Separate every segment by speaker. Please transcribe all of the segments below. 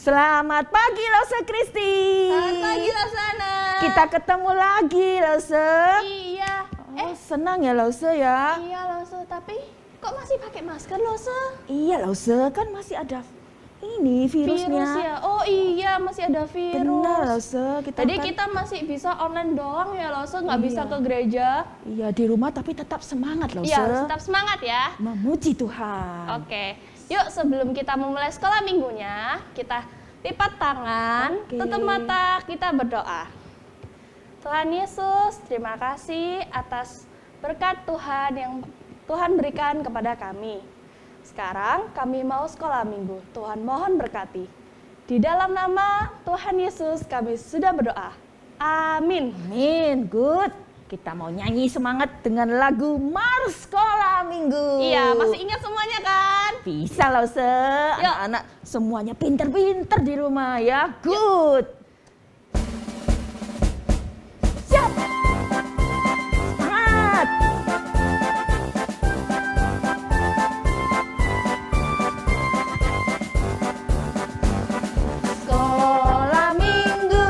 Speaker 1: Selamat pagi Lause Kristi.
Speaker 2: Selamat pagi Lausana.
Speaker 1: Kita ketemu lagi Lause.
Speaker 2: Iya.
Speaker 1: Senang ya Lause ya.
Speaker 2: Iya Lause, tapi kok masih pakai masker Lause?
Speaker 1: Iya Lause, kan masih ada ini virusnya.
Speaker 2: Virus ya? Oh iya, masih ada virus.
Speaker 1: Benar Lause.
Speaker 2: Jadi kita masih bisa online doang ya Lause, nggak bisa ke gereja.
Speaker 1: Iya, di rumah tapi tetap semangat Lause.
Speaker 2: Iya, tetap semangat ya.
Speaker 1: Memuji Tuhan.
Speaker 2: Oke, yuk sebelum kita memulai sekolah minggunya, kita lipat tangan, tutup mata, kita berdoa. Tuhan Yesus, terima kasih atas berkat Tuhan yang Tuhan berikan kepada kami. Sekarang kami mau sekolah minggu, Tuhan mohon berkati. Di dalam nama Tuhan Yesus kami sudah berdoa. Amin.
Speaker 1: Amin, good. Kita mau nyanyi semangat dengan lagu Mars Sekolah Minggu.
Speaker 2: Iya, masih ingat semuanya kan?
Speaker 1: Bisa Lause, anak-anak semuanya pinter-pinter di rumah ya. Good. Siap. Semangat. Sekolah minggu,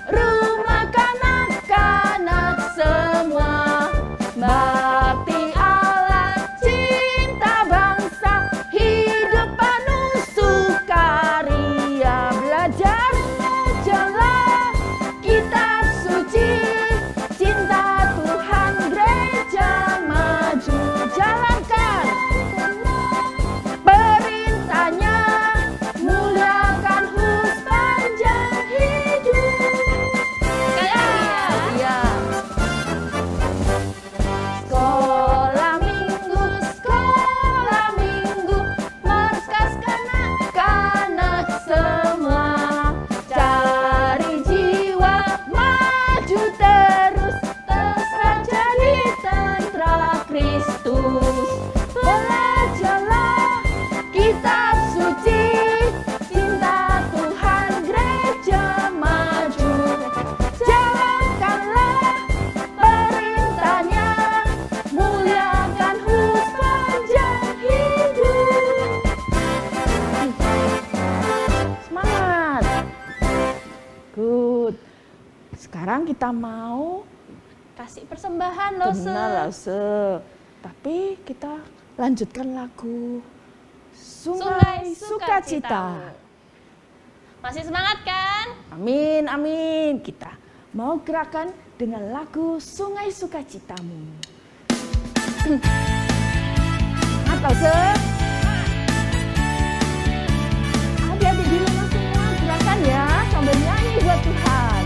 Speaker 1: rumah kanak-kanak semua. Bakti Allah, cinta bangsa, hidup penuh sukaria. Belajar menjalankan kitab suci, cinta Tuhan gereja maju. Jalankan perintahnya, muliakan sepanjang hidup. Iya. Sekolah minggu, Mars kanak-kanak semua. Cari jiwa, maju terus jadi tentara Kristus. Belajarlah kitab suci, cinta Tuhan gereja maju. Jalankanlah perintahnya, muliakan sepanjang hidup. Semangat. Good. Sekarang kita mau
Speaker 2: Kasih persembahan Lause.
Speaker 1: benar Lause. Tapi kita lanjutkan lagu Sungai Sukacita.
Speaker 2: Masih semangat kan?
Speaker 1: Amin, amin. Kita mau gerakan dengan lagu Sungai Sukacitamu. Semangat Lause. Adik-adik di rumah semua gerakan ya, sambil nyanyi buat Tuhan.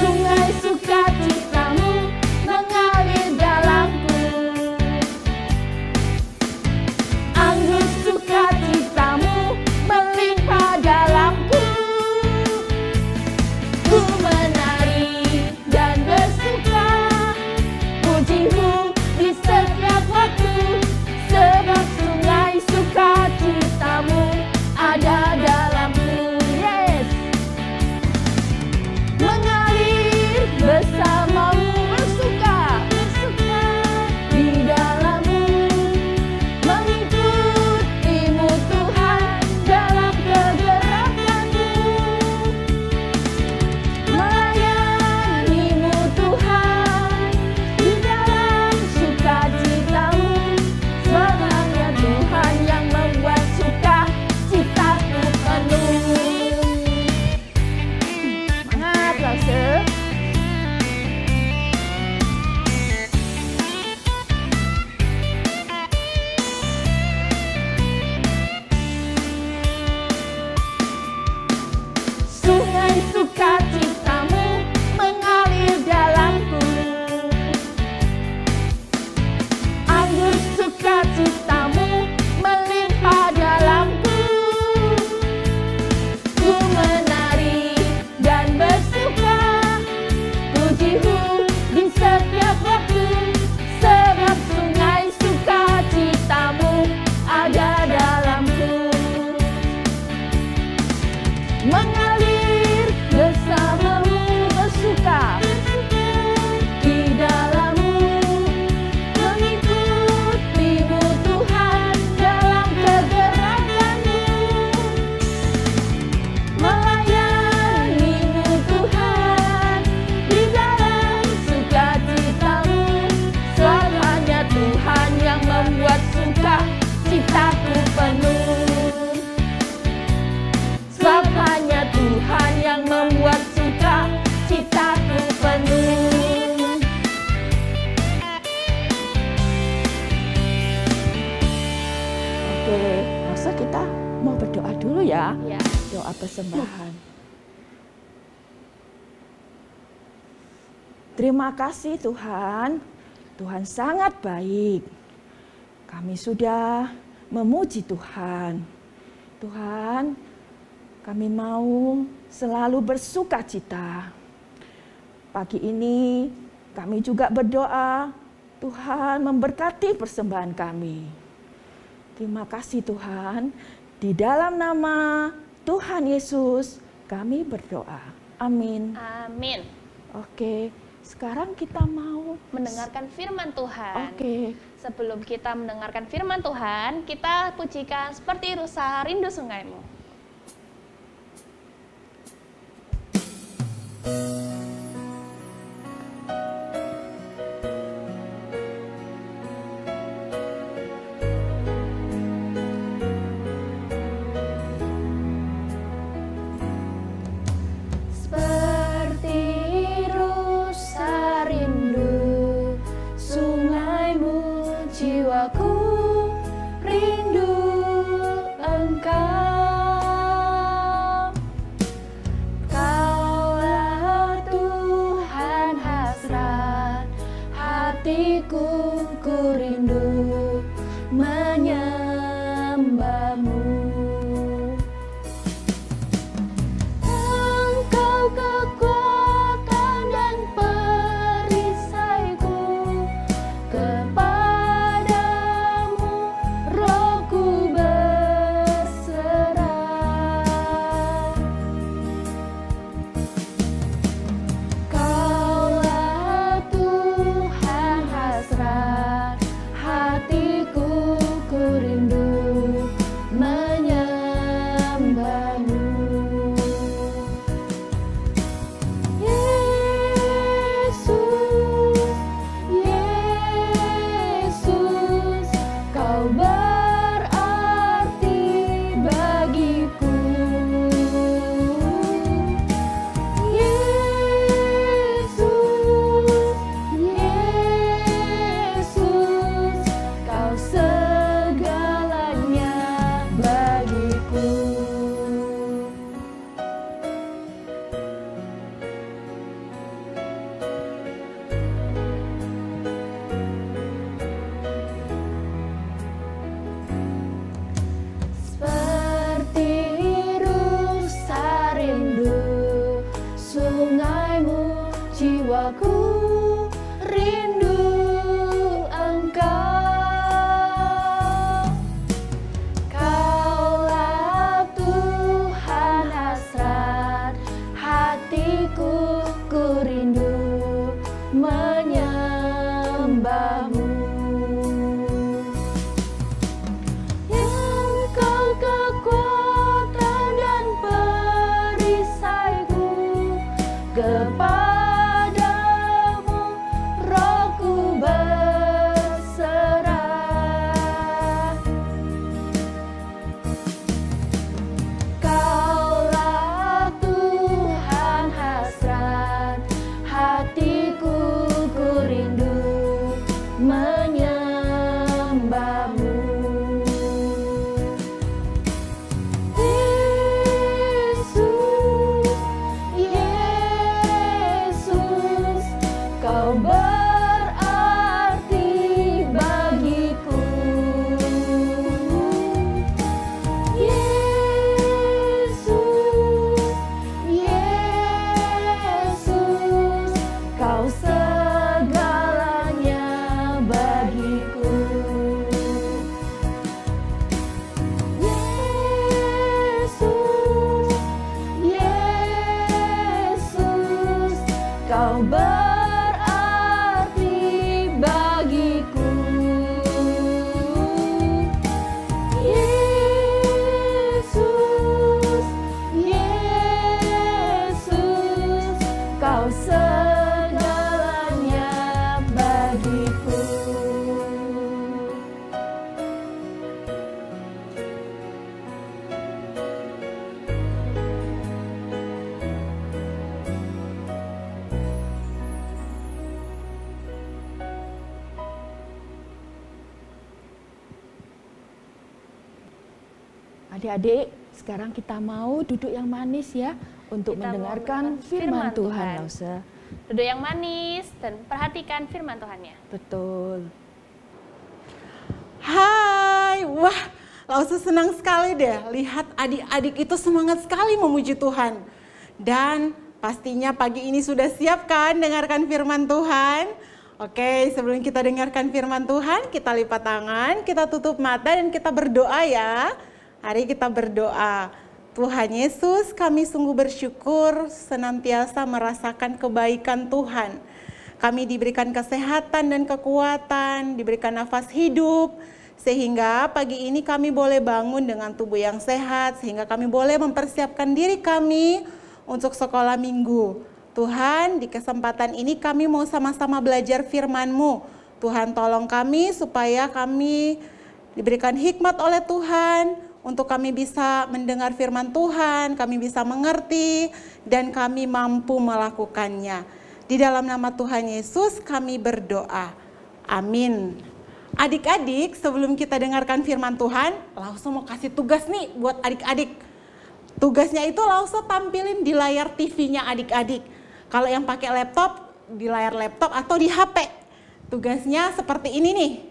Speaker 1: Sungai sukacitamu mengalir dalamku, anggur sukacitamu melimpah dalamku. Ku menari dan bersuka, pujimu di setiap waktu, sebab sungai sukacitamu ada dalamku. Yes. Mengalir bersamamu, bersuka di dalammu, mengikutimu Tuhan dalam kegerakanmu, melayanimu Tuhan di dalam sukacitamu. Semangatnya Tuhan yang membuat sukacitaku penuh. Semangat Lause. Sungai sukacitamu mengalir dalamku, anggur sukacitamu melimpah dalamku. Ku menari dan bersuka, pujimu di setiap waktu, sebab sungai sukacitamu ada dalamku. Mengalir Terima kasih Tuhan, Tuhan sangat baik. Kami sudah memuji Tuhan. Tuhan, kami mau selalu bersuka cita. Pagi ini kami juga berdoa, Tuhan memberkati persembahan kami. Terima kasih Tuhan, di dalam nama Tuhan Yesus kami berdoa. Amin.
Speaker 2: Amin.
Speaker 1: Oke, sekarang kita mau
Speaker 2: Mendengarkan firman Tuhan.
Speaker 1: Oke.
Speaker 2: Sebelum kita mendengarkan firman Tuhan, kita pujikan Seperti Rusa Rindu Sungaimu.
Speaker 3: Jiwaku rindu Engkau, Kaulah Tuhan hasrat hatiku, ku rindu menyembah-Mu. Engkau kekuatan dan perisaiku, jiwaku rindu Engkau, Kaulah Tuhan hasrat hatiku, ku rindu menyembah-Mu. Engkau kekuatan dan perisaiku, kepadamu rohku berserah. Kaulah Tuhan hasrat hatiku, ku rindu menyembah-Mu. Yesus, Kau berarti bagiku. Yesus, Kau segalanya bagiku. Yesus, Kau berarti bagiku. Yesus, Kau segalanya bagiku.
Speaker 1: Adik-adik, sekarang kita mau duduk yang manis ya untuk
Speaker 2: Kita mau
Speaker 1: mendengarkan
Speaker 2: mendengarkan
Speaker 1: firman
Speaker 2: firman
Speaker 1: Tuhan.
Speaker 2: Tuhan.
Speaker 1: Nggak usah
Speaker 2: duduk yang manis, dan perhatikan firman Tuhannya.
Speaker 1: Betul.
Speaker 4: Hai, wah, Lause senang sekali deh lihat adik-adik itu semangat sekali memuji Tuhan. Dan pastinya pagi ini sudah siap kan dengarkan firman Tuhan? Oke, sebelum kita dengarkan firman Tuhan, kita lipat tangan, kita tutup mata dan kita berdoa ya. Hari kita berdoa. Tuhan Yesus, kami sungguh bersyukur senantiasa merasakan kebaikan Tuhan. Kami diberikan kesehatan dan kekuatan, diberikan nafas hidup, sehingga pagi ini kami boleh bangun dengan tubuh yang sehat, sehingga kami boleh mempersiapkan diri kami untuk sekolah minggu. Tuhan, di kesempatan ini kami mau sama-sama belajar firman-Mu. Tuhan tolong kami supaya kami diberikan hikmat oleh Tuhan, untuk kami bisa mendengar firman Tuhan, kami bisa mengerti, dan kami mampu melakukannya. Di dalam nama Tuhan Yesus kami berdoa. Amin. Adik-adik, sebelum kita dengarkan firman Tuhan, Lause mau kasih tugas nih buat adik-adik. Tugasnya itu Lause tampilin di layar TV-nya adik-adik. Kalau yang pakai laptop, di layar laptop atau di HP. Tugasnya seperti ini nih,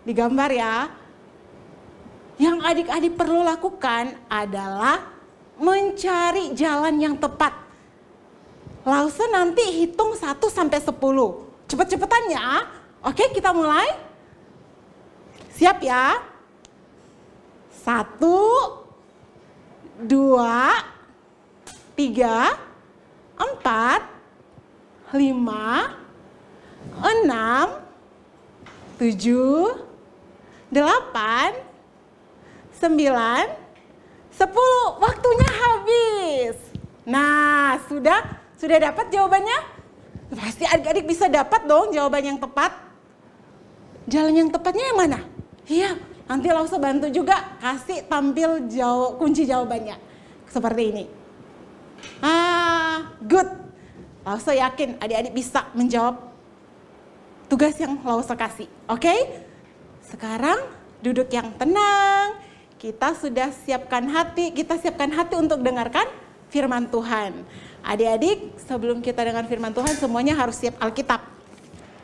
Speaker 4: digambar ya. Yang adik-adik perlu lakukan adalah mencari jalan yang tepat. Lause nanti hitung 1 sampai 10. Cepet-cepetan ya. Oke, kita mulai. Siap ya? 1, 2, 3, 4, 5, 6, 7, 8, 9, 10. Waktunya habis. Nah, sudah dapat jawabannya? Pasti adik-adik bisa dapat dong jawaban yang tepat. Jalan yang tepatnya yang mana? Iya, nanti Lause bantu juga kasih tampil kunci jawabannya. Seperti ini. Good. Lause yakin adik-adik bisa menjawab tugas yang Lause kasih. Oke? Sekarang duduk yang tenang. Kita sudah siapkan hati untuk dengarkan firman Tuhan. Adik-adik, sebelum kita dengar firman Tuhan, semuanya harus siap Alkitab.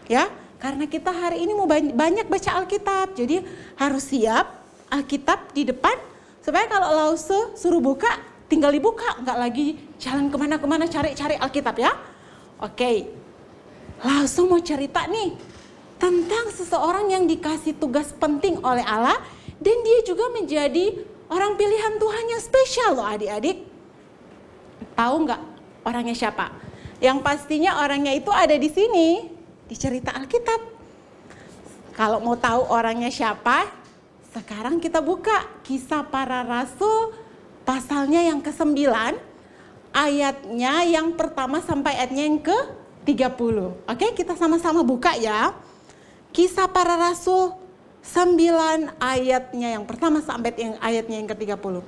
Speaker 4: Ya, karena kita hari ini mau banyak baca Alkitab. Jadi harus siap Alkitab di depan, supaya kalau Lause suruh buka, tinggal dibuka, nggak lagi jalan kemana-kemana cari-cari Alkitab ya. Oke, Lause mau cerita nih tentang seseorang yang dikasih tugas penting oleh Allah, dan dia juga menjadi orang pilihan Tuhan yang spesial loh adik-adik. Tahu nggak orangnya siapa? Yang pastinya orangnya itu ada di sini, di cerita Alkitab. Kalau mau tahu orangnya siapa, sekarang kita buka Kisah Para Rasul pasalnya yang ke-9, ayatnya yang pertama sampai ayatnya yang ke-30. Oke, kita sama-sama buka ya. Kisah Para Rasul 9 ayatnya yang pertama sampai ayatnya yang ke-30.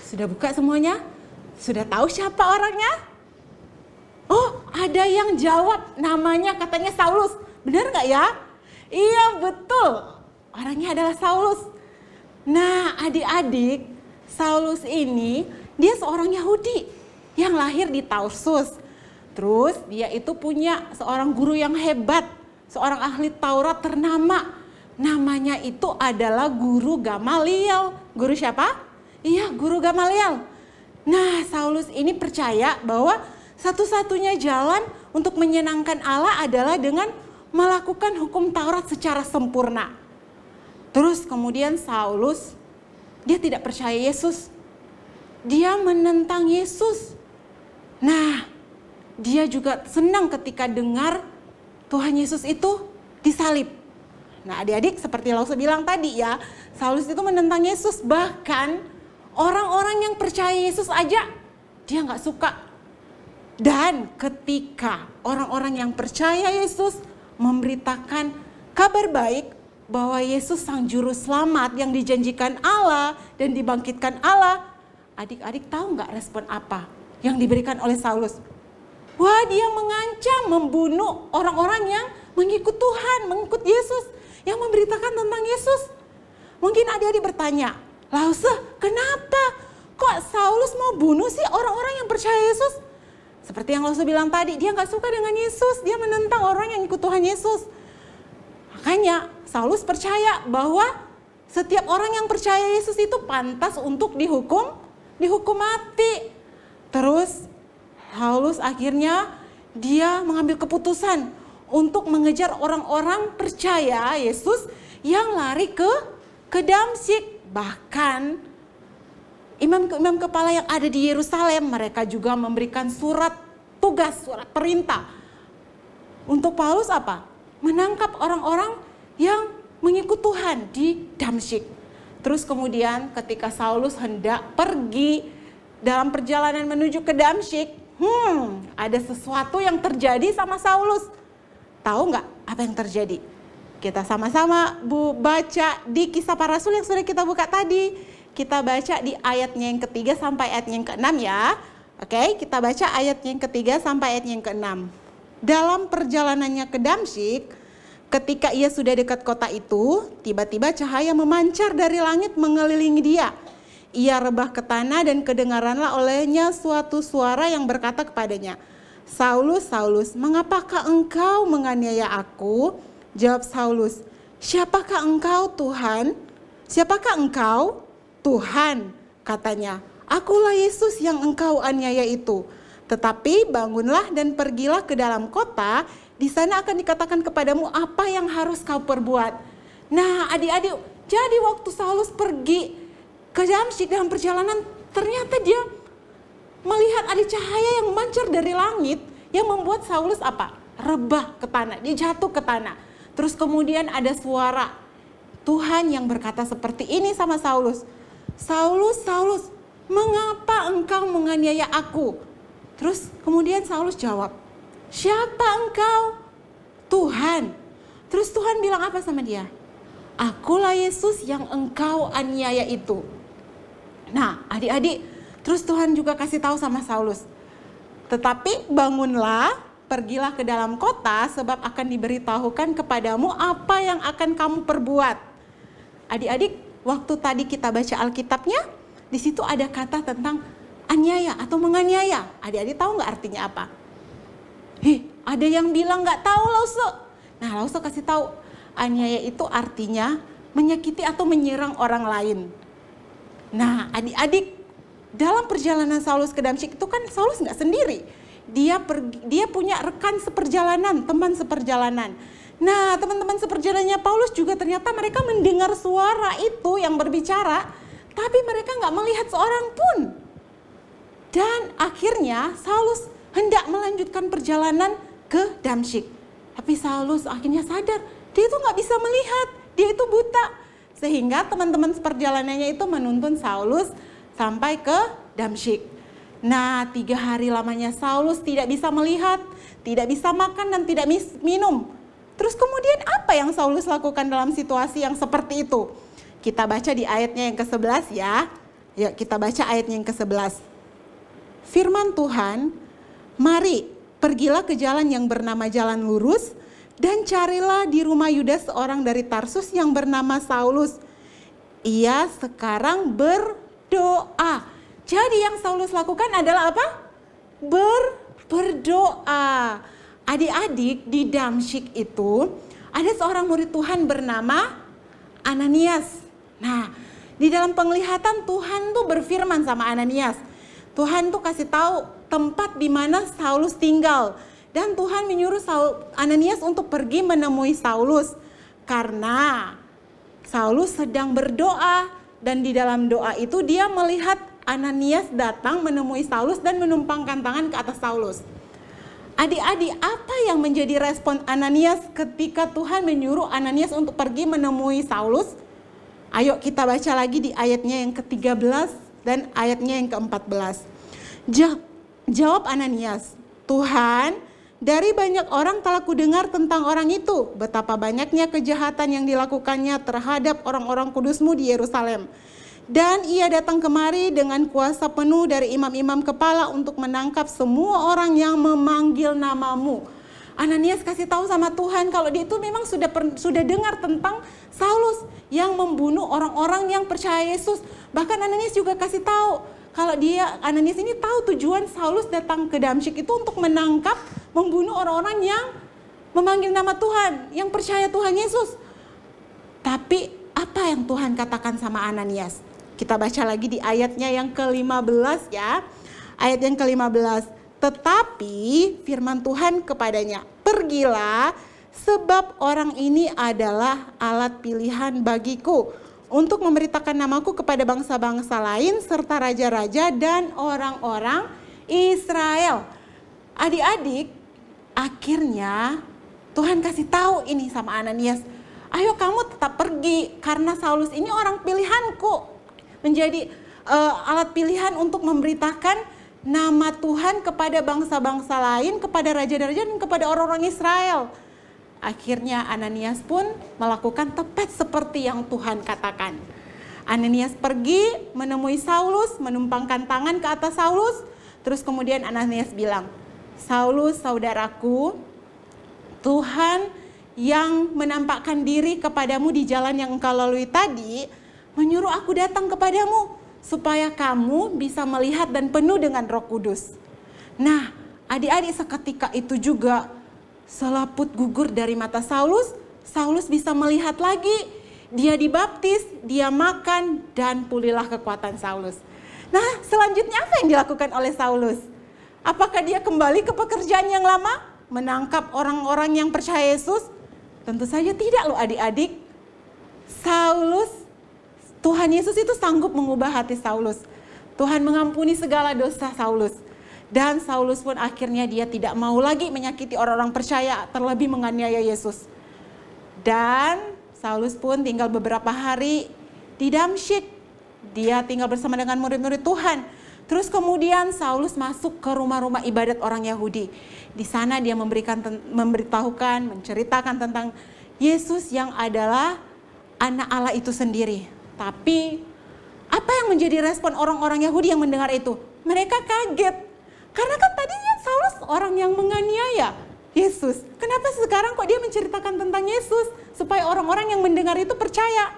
Speaker 4: Sudah buka semuanya? Sudah tahu siapa orangnya? Oh, ada yang jawab, namanya katanya Saulus. Benar nggak ya? Iya, betul. Orangnya adalah Saulus. Nah, adik-adik, Saulus ini dia seorang Yahudi yang lahir di Tarsus. Terus dia itu punya seorang guru yang hebat, seorang ahli Taurat ternama. Namanya itu adalah Guru Gamaliel. Guru siapa? Iya, Guru Gamaliel. Nah, Saulus ini percaya bahwa satu-satunya jalan untuk menyenangkan Allah adalah dengan melakukan hukum Taurat secara sempurna. Terus kemudian Saulus, dia tidak percaya Yesus. Dia menentang Yesus. Nah, dia juga senang ketika dengar Tuhan Yesus itu disalib. Nah, adik-adik seperti Lause bilang tadi ya, Saulus itu menentang Yesus. Bahkan orang-orang yang percaya Yesus aja dia nggak suka. Dan ketika orang-orang yang percaya Yesus memberitakan kabar baik bahwa Yesus sang juru selamat yang dijanjikan Allah dan dibangkitkan Allah, adik-adik tahu nggak respon apa yang diberikan oleh Saulus? Wah, dia mengancam membunuh orang-orang yang mengikut Tuhan, mengikut Yesus, yang memberitakan tentang Yesus. Mungkin adik-adik bertanya, Lause, kenapa kok Saulus mau bunuh sih orang-orang yang percaya Yesus? Seperti yang Lauso bilang tadi, dia nggak suka dengan Yesus, dia menentang orang yang ikut Tuhan Yesus. Makanya Saulus percaya bahwa setiap orang yang percaya Yesus itu pantas untuk dihukum mati. Terus Saulus akhirnya dia mengambil keputusan untuk mengejar orang-orang percaya Yesus yang lari ke Damsyik. Bahkan imam-imam kepala yang ada di Yerusalem, mereka juga memberikan surat tugas, surat perintah untuk Paulus apa? Menangkap orang-orang yang mengikut Tuhan di Damsyik. Terus kemudian ketika Saulus hendak pergi dalam perjalanan menuju ke Damsyik, ada sesuatu yang terjadi sama Saulus. Tahu nggak apa yang terjadi? Kita sama-sama baca di Kisah Para Rasul yang sudah kita buka tadi. Kita baca di ayatnya yang ketiga sampai ayatnya yang ke-6 ya. Oke, kita baca ayatnya yang ketiga sampai ayatnya yang ke-6. Dalam perjalanannya ke Damsyik, ketika ia sudah dekat kota itu, tiba-tiba cahaya memancar dari langit mengelilingi dia. Ia rebah ke tanah dan kedengaranlah olehnya suatu suara yang berkata kepadanya, "Saulus, Saulus, mengapakah engkau menganiaya aku?" Jawab Saulus, "Siapakah engkau, Tuhan?" "Siapakah engkau?" "Tuhan," katanya, "akulah Yesus yang engkau aniaya itu. Tetapi bangunlah dan pergilah ke dalam kota, di sana akan dikatakan kepadamu apa yang harus kau perbuat." Nah, adik-adik, jadi waktu Saulus pergi ke Damsyik dalam perjalanan, ternyata dia melihat ada cahaya yang memancar dari langit yang membuat Saulus apa? Rebah ke tanah, dia jatuh ke tanah. Terus kemudian ada suara Tuhan yang berkata seperti ini sama Saulus, "Saulus, Saulus, mengapa engkau menganiaya aku?" Terus kemudian Saulus jawab, "Siapa engkau?" "Tuhan." Terus Tuhan bilang apa sama dia? "Akulah Yesus yang engkau aniaya itu." Nah, adik-adik, terus Tuhan juga kasih tahu sama Saulus, "Tetapi bangunlah, pergilah ke dalam kota, sebab akan diberitahukan kepadamu apa yang akan kamu perbuat." Adik-adik, waktu tadi kita baca Alkitabnya, di situ ada kata tentang aniaya atau menganiaya. Adik-adik tahu nggak artinya apa? Ada yang bilang nggak tahu, Lauso. Nah, Lauso kasih tahu, aniaya itu artinya menyakiti atau menyerang orang lain. Nah, adik-adik, dalam perjalanan Saulus ke Damsyik itu kan Saulus nggak sendiri. Dia punya rekan seperjalanan, teman seperjalanan. Nah, teman-teman seperjalanannya Paulus juga ternyata mereka mendengar suara itu yang berbicara, tapi mereka nggak melihat seorang pun. Dan akhirnya Saulus hendak melanjutkan perjalanan ke Damsyik. Tapi Saulus akhirnya sadar, dia itu nggak bisa melihat, dia itu buta. Sehingga teman-teman seperjalanannya itu menuntun Saulus sampai ke Damsyik. Nah, 3 hari lamanya Saulus tidak bisa melihat, tidak bisa makan dan tidak minum. Terus kemudian apa yang Saulus lakukan dalam situasi yang seperti itu? Kita baca di ayatnya yang ke-11 ya. Yuk kita baca ayatnya yang ke-11. Firman Tuhan, "Mari, pergilah ke jalan yang bernama Jalan Lurus, dan carilah di rumah Yudas seorang dari Tarsus yang bernama Saulus. Ia sekarang berdoa." Jadi yang Saulus lakukan adalah apa? Berdoa. Adik-adik, di Damsyik itu ada seorang murid Tuhan bernama Ananias. Nah, di dalam penglihatan Tuhan tuh berfirman sama Ananias. Tuhan tuh kasih tahu tempat di mana Saulus tinggal. Dan Tuhan menyuruh Ananias untuk pergi menemui Saulus. Karena Saulus sedang berdoa, dan di dalam doa itu dia melihat Ananias datang menemui Saulus dan menumpangkan tangan ke atas Saulus. Adik-adik, apa yang menjadi respon Ananias ketika Tuhan menyuruh Ananias untuk pergi menemui Saulus? Ayo kita baca lagi di ayatnya yang ke-13 dan ayatnya yang ke-14. Jawab Ananias, "Tuhan, dari banyak orang telah kudengar tentang orang itu, betapa banyaknya kejahatan yang dilakukannya terhadap orang-orang kudus-Mu di Yerusalem. Dan ia datang kemari dengan kuasa penuh dari imam-imam kepala untuk menangkap semua orang yang memanggil nama-Mu." Ananias kasih tahu sama Tuhan kalau dia itu memang sudah dengar tentang Saulus yang membunuh orang-orang yang percaya Yesus. Bahkan Ananias juga kasih tahu kalau Ananias ini tahu tujuan Saulus datang ke Damsyik itu untuk menangkap, membunuh orang-orang yang memanggil nama Tuhan, yang percaya Tuhan Yesus. Tapi apa yang Tuhan katakan sama Ananias? Kita baca lagi di ayatnya yang ke-15 ya. Ayat yang ke-15. Tetapi firman Tuhan kepadanya, pergilah sebab orang ini adalah alat pilihan bagiku untuk memberitakan namaku kepada bangsa-bangsa lain serta raja-raja dan orang-orang Israel. Adik-adik, akhirnya Tuhan kasih tahu ini sama Ananias. Ayo kamu tetap pergi karena Saulus ini orang pilihanku. Menjadi alat pilihan untuk memberitakan nama Tuhan kepada bangsa-bangsa lain, kepada raja-raja dan kepada orang-orang Israel. Akhirnya Ananias pun melakukan tepat seperti yang Tuhan katakan. Ananias pergi menemui Saulus, menumpangkan tangan ke atas Saulus. Terus kemudian Ananias bilang, Saulus saudaraku, Tuhan yang menampakkan diri kepadamu di jalan yang engkau lalui tadi, menyuruh aku datang kepadamu, supaya kamu bisa melihat dan penuh dengan Roh Kudus. Nah, adik-adik seketika itu juga selaput gugur dari mata Saulus, Saulus bisa melihat lagi, dia dibaptis, dia makan, dan pulihlah kekuatan Saulus. Nah, selanjutnya apa yang dilakukan oleh Saulus? Apakah dia kembali ke pekerjaan yang lama? Menangkap orang-orang yang percaya Yesus? Tentu saja tidak loh adik-adik. Tuhan Yesus itu sanggup mengubah hati Saulus. Tuhan mengampuni segala dosa Saulus. Dan Saulus pun akhirnya dia tidak mau lagi menyakiti orang-orang percaya, terlebih menganiaya Yesus. Dan Saulus pun tinggal beberapa hari di Damsyik. Dia tinggal bersama dengan murid-murid Tuhan. Terus kemudian Saulus masuk ke rumah-rumah ibadat orang Yahudi. Di sana dia memberitahukan, menceritakan tentang Yesus yang adalah anak Allah itu sendiri. Tapi apa yang menjadi respon orang-orang Yahudi yang mendengar itu? Mereka kaget. Karena kan tadinya Saulus orang yang menganiaya Yesus. Kenapa sekarang kok dia menceritakan tentang Yesus? Supaya orang-orang yang mendengar itu percaya.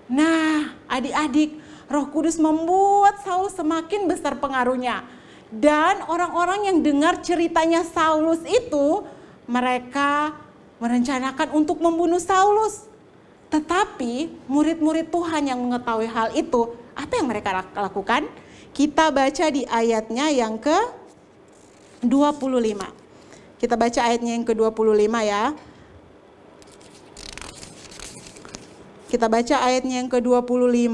Speaker 4: Nah, adik-adik, Roh Kudus membuat Saulus semakin besar pengaruhnya. Dan orang-orang yang dengar ceritanya Saulus itu, mereka merencanakan untuk membunuh Saulus. Tetapi murid-murid Tuhan yang mengetahui hal itu, apa yang mereka lakukan? Kita baca di ayatnya yang ke-25. Kita baca ayatnya yang ke-25 ya. Kita baca ayatnya yang ke-25.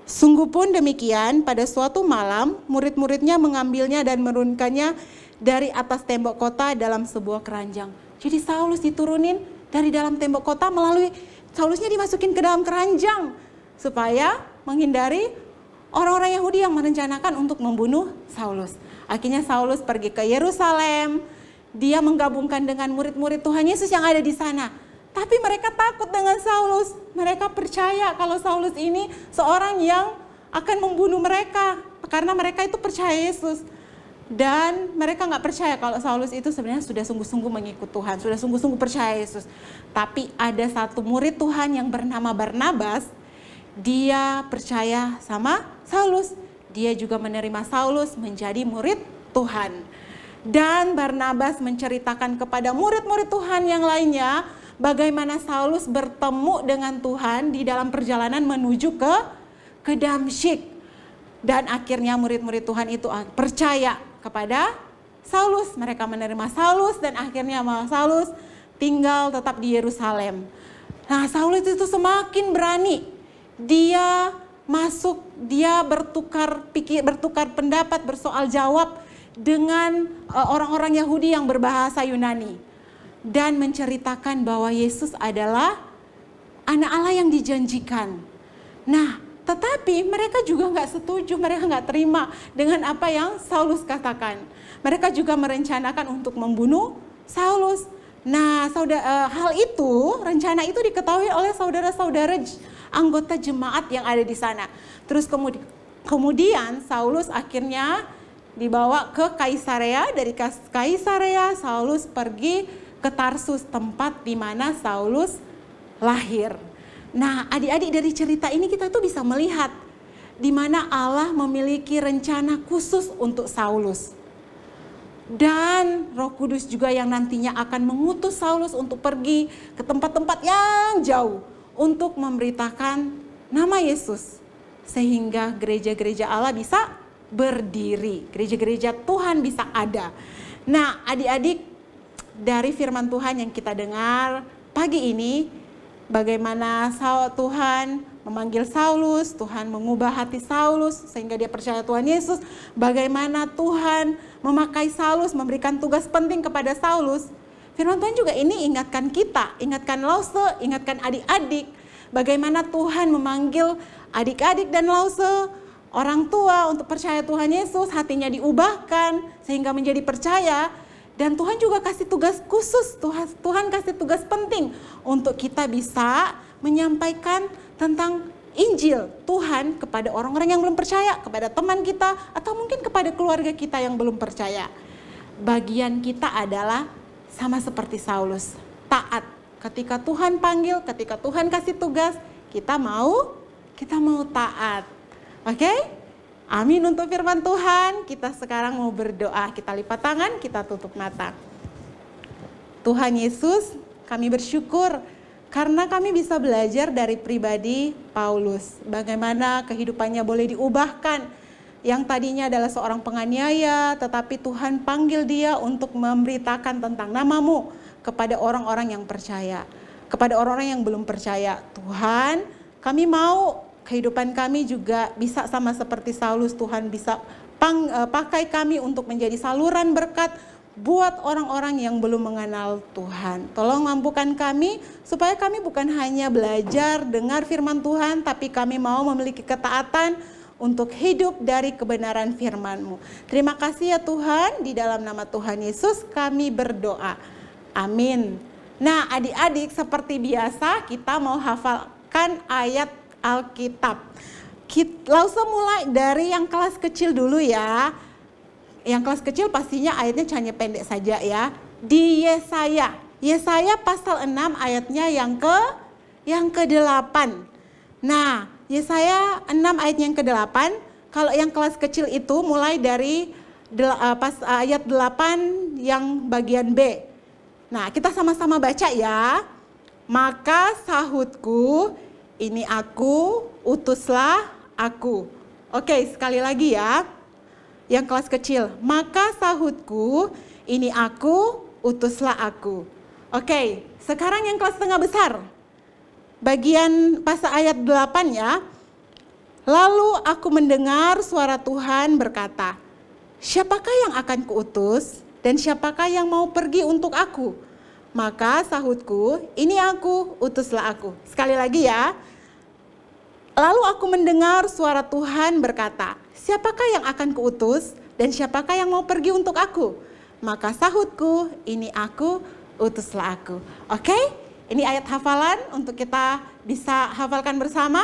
Speaker 4: Sungguh pun demikian, pada suatu malam murid-muridnya mengambilnya dan menurunkannya dari atas tembok kota dalam sebuah keranjang. Jadi Saulus diturunin dari dalam tembok kota melalui Saulusnya dimasukin ke dalam keranjang supaya menghindari orang-orang Yahudi yang merencanakan untuk membunuh Saulus. Akhirnya Saulus pergi ke Yerusalem, dia menggabungkan dengan murid-murid Tuhan Yesus yang ada di sana. Tapi mereka takut dengan Saulus. Mereka percaya kalau Saulus ini seorang yang akan membunuh mereka. Karena mereka itu percaya Yesus. Dan mereka nggak percaya kalau Saulus itu sebenarnya sudah sungguh-sungguh mengikut Tuhan. Sudah sungguh-sungguh percaya Yesus. Tapi ada satu murid Tuhan yang bernama Barnabas. Dia percaya sama Saulus. Dia juga menerima Saulus menjadi murid Tuhan. Dan Barnabas menceritakan kepada murid-murid Tuhan yang lainnya bagaimana Saulus bertemu dengan Tuhan di dalam perjalanan menuju ke Damsyik. Dan akhirnya murid-murid Tuhan itu percaya kepada Saulus. Mereka menerima Saulus dan akhirnya Saulus tinggal tetap di Yerusalem. Nah, Saulus itu semakin berani. Dia bertukar pendapat, bersoal jawab dengan orang-orang Yahudi yang berbahasa Yunani. Dan menceritakan bahwa Yesus adalah anak Allah yang dijanjikan. Nah, tetapi mereka juga nggak setuju, mereka nggak terima dengan apa yang Saulus katakan. Mereka juga merencanakan untuk membunuh Saulus. Nah, hal itu, rencana itu diketahui oleh saudara-saudara anggota jemaat yang ada di sana. Terus kemudian Saulus akhirnya dibawa ke Kaisarea. Dari Kaisarea Saulus pergi ke Tarsus, tempat di mana Saulus lahir. Nah, adik-adik, dari cerita ini kita tuh bisa melihat di mana Allah memiliki rencana khusus untuk Saulus. Dan Roh Kudus juga yang nantinya akan mengutus Saulus untuk pergi ke tempat-tempat yang jauh untuk memberitakan nama Yesus. Sehingga gereja-gereja Allah bisa berdiri, gereja-gereja Tuhan bisa ada. Nah, adik-adik, dari firman Tuhan yang kita dengar pagi ini, bagaimana Tuhan memanggil Saulus, Tuhan mengubah hati Saulus sehingga dia percaya Tuhan Yesus, bagaimana Tuhan memakai Saulus, memberikan tugas penting kepada Saulus. Firman Tuhan juga ini ingatkan kita, ingatkan Lause, ingatkan adik-adik, bagaimana Tuhan memanggil adik-adik dan Lause, orang tua untuk percaya Tuhan Yesus, hatinya diubahkan sehingga menjadi percaya. Dan Tuhan juga kasih tugas khusus, Tuhan kasih tugas penting untuk kita bisa menyampaikan tentang Injil Tuhan kepada orang-orang yang belum percaya, kepada teman kita, atau mungkin kepada keluarga kita yang belum percaya. Bagian kita adalah sama seperti Saulus, taat. Ketika Tuhan panggil, ketika Tuhan kasih tugas, kita mau taat. Oke? Amin untuk firman Tuhan. Kita sekarang mau berdoa. Kita lipat tangan, kita tutup mata. Tuhan Yesus, kami bersyukur karena kami bisa belajar dari pribadi Paulus. Bagaimana kehidupannya boleh diubahkan. Yang tadinya adalah seorang penganiaya, tetapi Tuhan panggil dia untuk memberitakan tentang nama-Mu kepada orang-orang yang percaya. Kepada orang-orang yang belum percaya. Tuhan, kami mau kehidupan kami juga bisa sama seperti Saulus. Tuhan bisa pakai kami untuk menjadi saluran berkat buat orang-orang yang belum mengenal Tuhan. Tolong mampukan kami supaya kami bukan hanya belajar dengar firman Tuhan, tapi kami mau memiliki ketaatan untuk hidup dari kebenaran firman-Mu. Terima kasih ya Tuhan, di dalam nama Tuhan Yesus kami berdoa. Amin. Nah, adik-adik, seperti biasa kita mau hafalkan ayat Alkitab. Langsung mulai dari yang kelas kecil dulu ya. Yang kelas kecil pastinya ayatnya hanya pendek saja ya. Di Yesaya pasal 6 ayatnya yang ke-8. Nah, Yesaya 6 ayatnya yang ke-8. Kalau yang kelas kecil itu mulai dari ayat 8 yang bagian B. Nah, kita sama-sama baca ya. Maka sahutku, ini aku, utuslah aku. Oke, sekali lagi ya. Yang kelas kecil. Maka sahutku, ini aku, utuslah aku. Oke, sekarang yang kelas tengah besar. Bagian pasal ayat 8 ya. Lalu aku mendengar suara Tuhan berkata, siapakah yang akan kuutus dan siapakah yang mau pergi untuk aku? Maka sahutku, ini aku, utuslah aku. Sekali lagi ya. Lalu aku mendengar suara Tuhan berkata, siapakah yang akan kuutus dan siapakah yang mau pergi untuk aku? Maka sahutku, ini aku, utuslah aku. Oke? Ini ayat hafalan untuk kita bisa hafalkan bersama,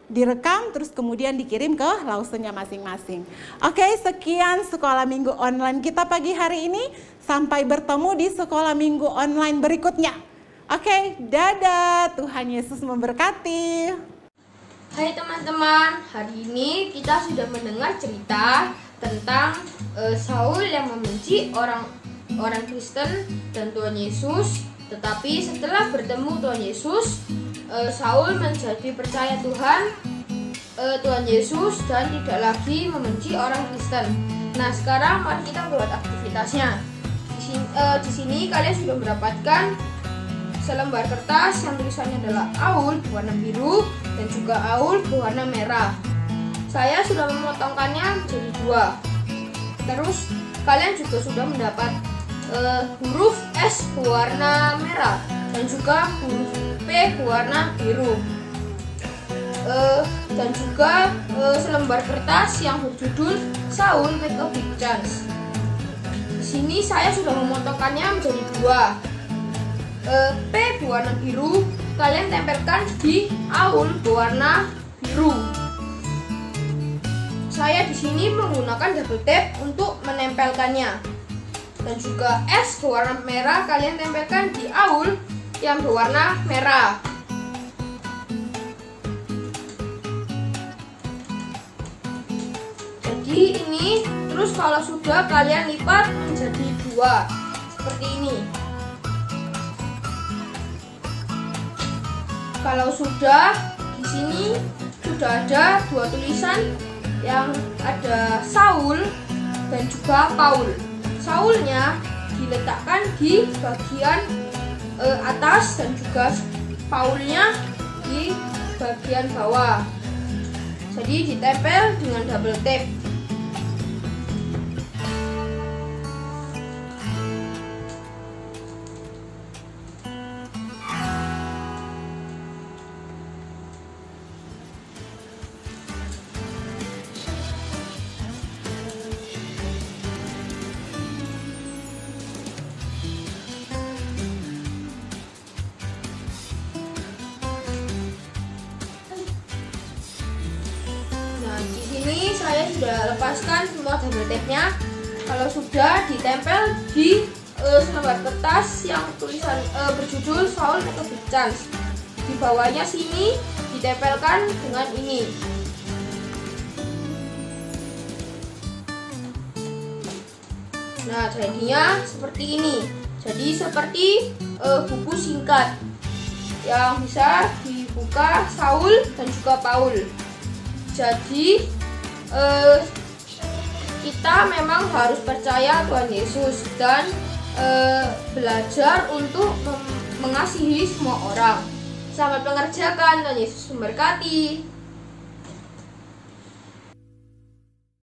Speaker 4: direkam terus kemudian dikirim ke lausenya masing-masing. Oke, sekian sekolah minggu online kita pagi hari ini. Sampai bertemu di sekolah minggu online berikutnya. Oke, dadah. Tuhan Yesus memberkati.
Speaker 3: Hai teman-teman, hari ini kita sudah mendengar cerita tentang Saul yang membenci orang Kristen dan Tuhan Yesus. Tetapi setelah bertemu Tuhan Yesus, Saul menjadi percaya Tuhan Yesus dan tidak lagi membenci orang Kristen. Nah, sekarang mari kita buat aktivitasnya. Di sini kalian sudah mendapatkan selembar kertas yang tulisannya adalah Aul berwarna biru dan juga Aul berwarna merah. Saya sudah memotongkannya menjadi 2. Terus kalian juga sudah mendapat huruf S berwarna merah dan juga huruf P berwarna biru. Dan juga selembar kertas yang berjudul Saul Make a Big Chance. Di sini saya sudah memotongkannya menjadi 2. P berwarna biru kalian tempelkan di Aul berwarna biru. Saya di sini menggunakan double tape untuk menempelkannya. Dan juga S berwarna merah kalian tempelkan di Aul yang berwarna merah. Jadi ini, terus kalau sudah kalian lipat menjadi 2 seperti ini. Kalau sudah, di sini sudah ada 2 tulisan yang ada Saul dan juga Paul. Saulnya diletakkan di bagian atas dan juga Paulnya di bagian bawah. Jadi ditempel dengan double tape. Ini saya sudah lepaskan semua double tape-nya. Kalau sudah ditempel di selembar kertas yang tulisan berjudul Saul Make a Big Chance. Di bawahnya sini ditempelkan dengan ini. Nah, jadinya seperti ini. Jadi seperti buku singkat yang bisa dibuka Saul dan juga Paul. Jadi kita memang harus percaya Tuhan Yesus dan belajar untuk mengasihi semua orang. Selamat mengerjakan, Tuhan Yesus memberkati.